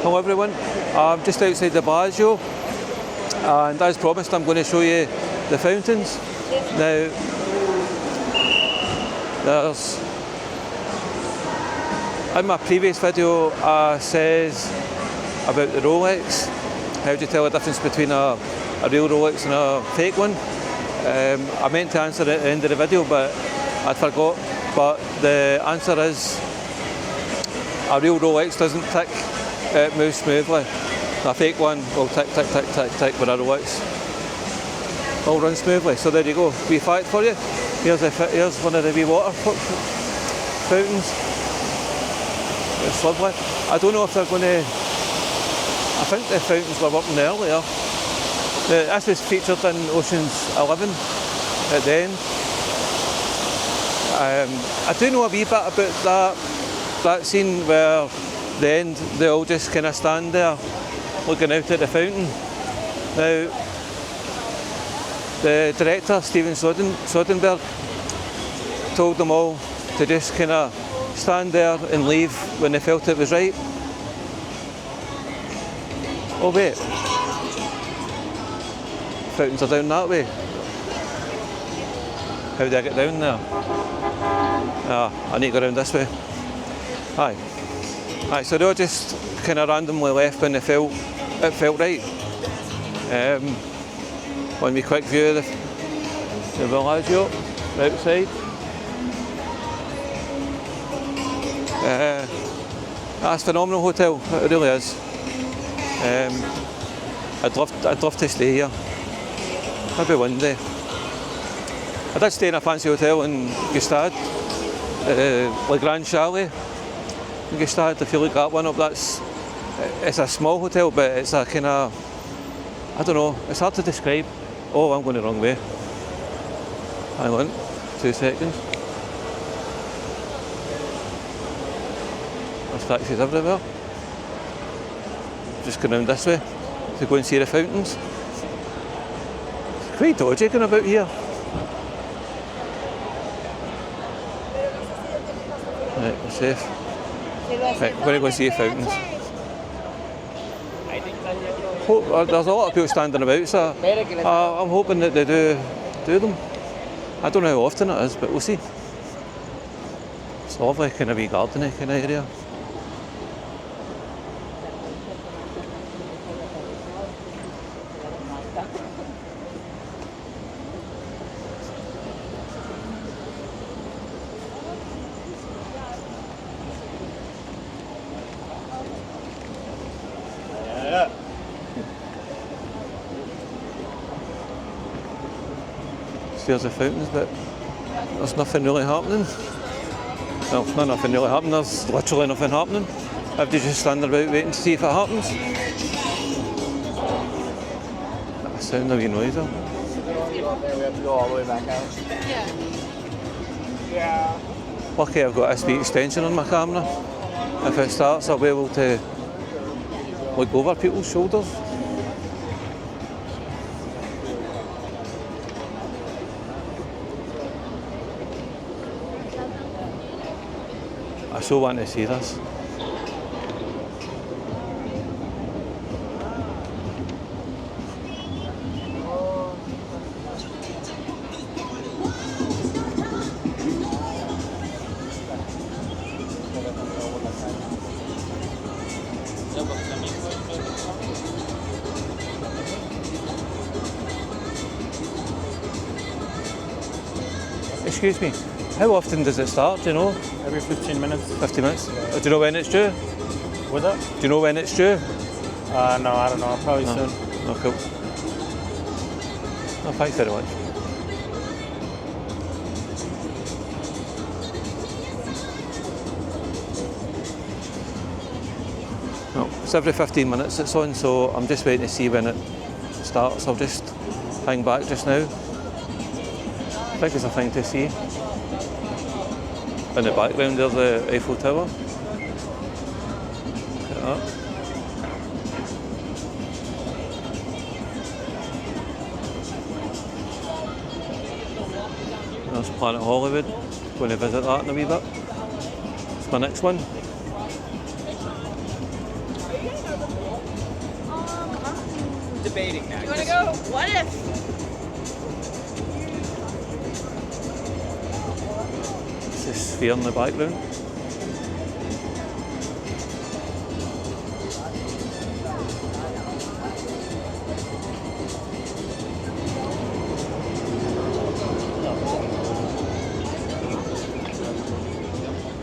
Hello everyone, I'm just outside the Bellagio and as promised I'm going to show you the fountains. Now there's, in my previous video I says about the Rolex, how do you tell the difference between a real Rolex and a fake one. I meant to answer it at the end of the video but I forgot, but the answer is a real Rolex doesn't tick. It moves smoothly. A fake one will tick, tick, tick, tick, tick, but a Rolex will run smoothly. So there you go, wee fact for you. Here's one of the wee water fountains. It's lovely. I don't know if they're going to... I think the fountains were working earlier. This was featured in Ocean's 11 at the end. I do know a wee bit about that scene where the end, they all just kind of stand there looking out at the fountain. Now, the director, Steven Soderbergh, told them all to just kind of stand there and leave when they felt it was right. Oh wait, fountains are down that way. How do I get down there? Ah, I need to go around this way. Aye. Right, so they all just kind of randomly left when it felt right. One wee quick view of the Bellagio outside. That's a phenomenal hotel, it really is. I'd love to stay here, maybe one day. I did stay in a fancy hotel in Gstaad, Le Grand Chalet. Gstaad, if you look that one up, it's a small hotel, but it's a kind of, I don't know, it's hard to describe. Oh, I'm going the wrong way. Hang on, 2 seconds. There's taxis everywhere. Just going round this way to go and see the fountains. It's quite dodgy going about here. Right, we're safe. Right, we're going to go and see the fountains. There's a lot of people standing about, so I'm hoping that they do them. I don't know how often it is, but we'll see. It's lovely, kind of wee gardeny kind of area. There's the fountains, but there's nothing really happening. Well, not nothing really happening, there's literally nothing happening. Everybody's just standing about waiting to see if it happens. That sound of wee noise there. We have to go all the way back out. Yeah. Lucky I've got this wee extension on my camera. If it starts, I'll be able to look over people's shoulders. I so want to see this. Excuse me, how often does it start, do you know? Every 15 minutes. 50 minutes? Do you know when it's due? What's that? Do you know when it's due? No, I don't know. Probably soon. Oh, cool. Oh, thanks very much. No, it's every 15 minutes it's on, so I'm just waiting to see when it starts. I'll just hang back just now. I think there's a thing to see. In the background there's the Eiffel Tower. Look at that. There's Planet Hollywood. Going to visit that in a wee bit. It's my next one. debating now. You wanna go? What if? It's a sphere in the background.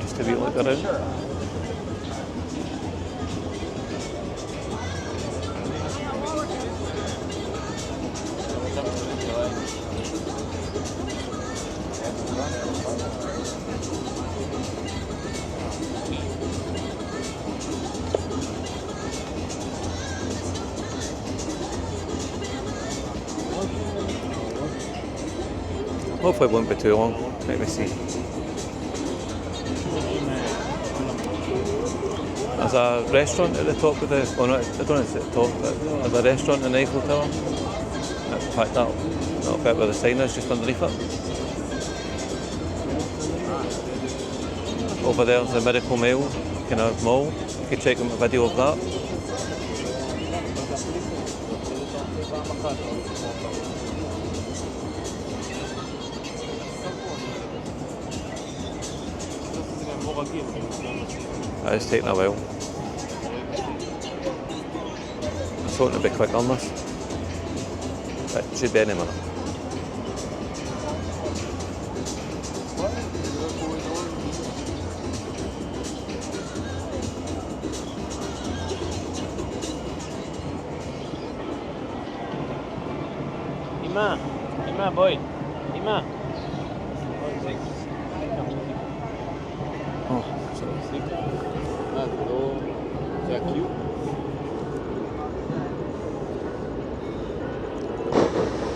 Just a wee look around. Hopefully it won't be too long. Let me see. There's a restaurant at the top of the... Oh no, I don't know if it's at the top, but there's a restaurant in the Eiffel Tower. In fact, that bit where the sign is just underneath it. Over there's the Miracle Mile kind of mall. You can check out a video of that. That is taking a while. I was hoping to be quick on this. But it should be any minute. Ima boy. Ima. Oh, sorry.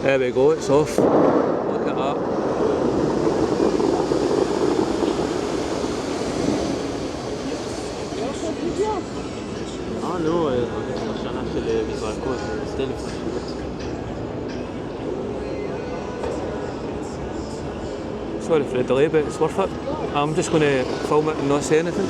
There we go, it's off. Look at that. Ah non, عشان أحسن الباركود التليفون. Sorry for the delay, but it's worth it. I'm just going to film it and not say anything.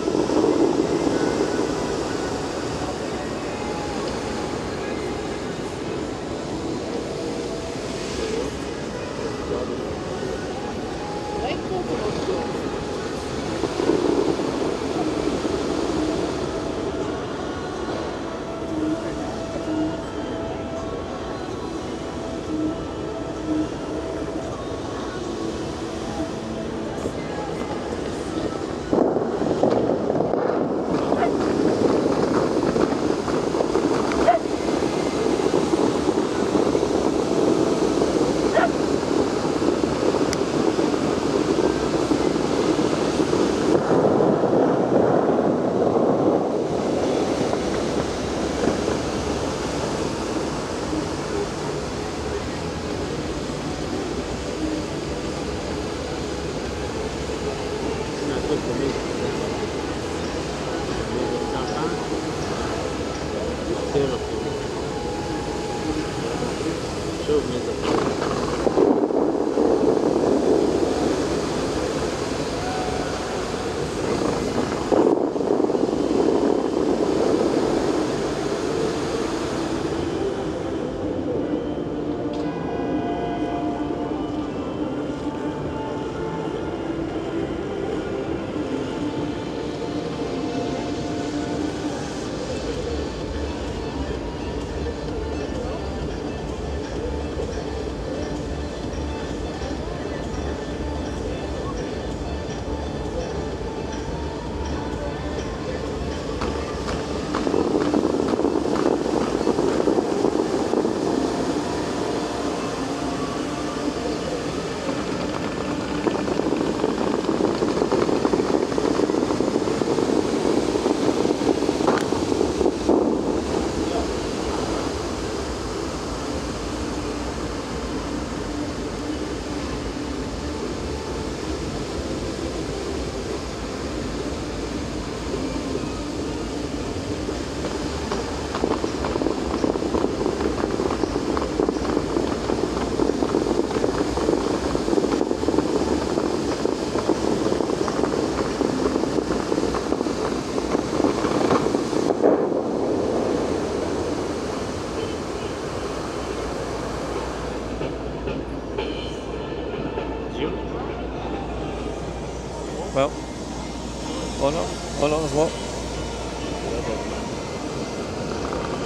There's what?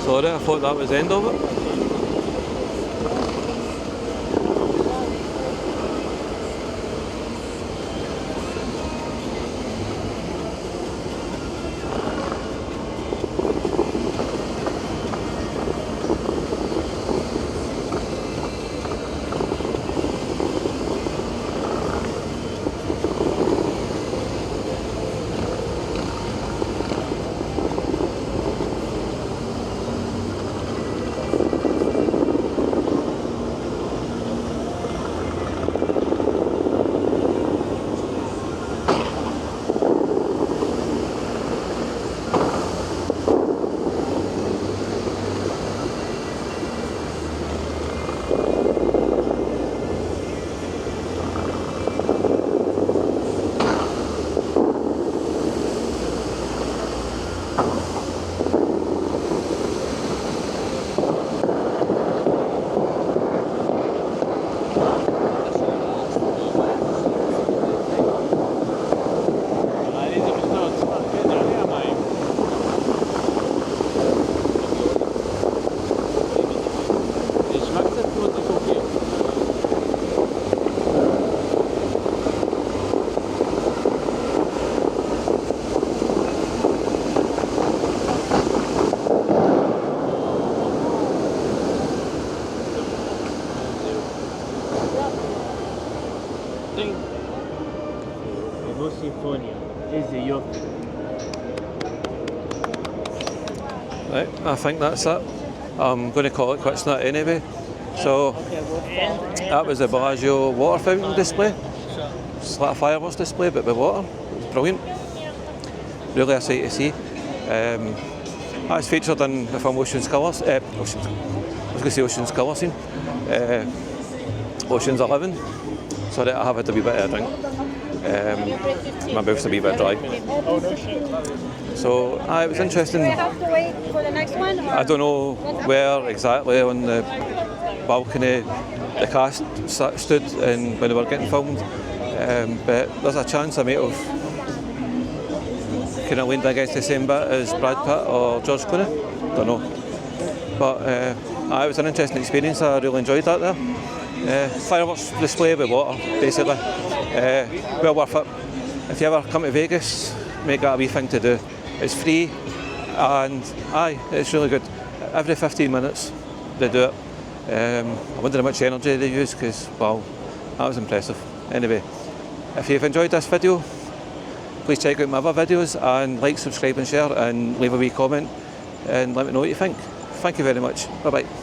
Sorry, I thought that was the end of it. Right, I think that's it. I'm going to call it quits on that anyway. So that was the Bellagio water fountain display. It's like a fireworks display but with water. It was brilliant. Really a sight to see. That's featured in the film Ocean's Colours. Ocean's Colour scene. Ocean's 11. Sorry, I have had a wee bit of a drink. My mouth's a wee bit dry. So it was interesting. Do we have to wait for the next one? I don't know where exactly on the balcony the cast stood and when they were getting filmed, but there's a chance I might have kind of leaned against the same bit as Brad Pitt or George Clooney. Don't know, but it was an interesting experience. I really enjoyed that there. Fireworks display with water, basically. Well worth it. If you ever come to Vegas, make that a wee thing to do. It's free, and it's really good. Every 15 minutes they do it. I wonder how much energy they use, because, wow, that was impressive. Anyway, if you've enjoyed this video, please check out my other videos and like, subscribe and share, and leave a wee comment and let me know what you think. Thank you very much. Bye bye.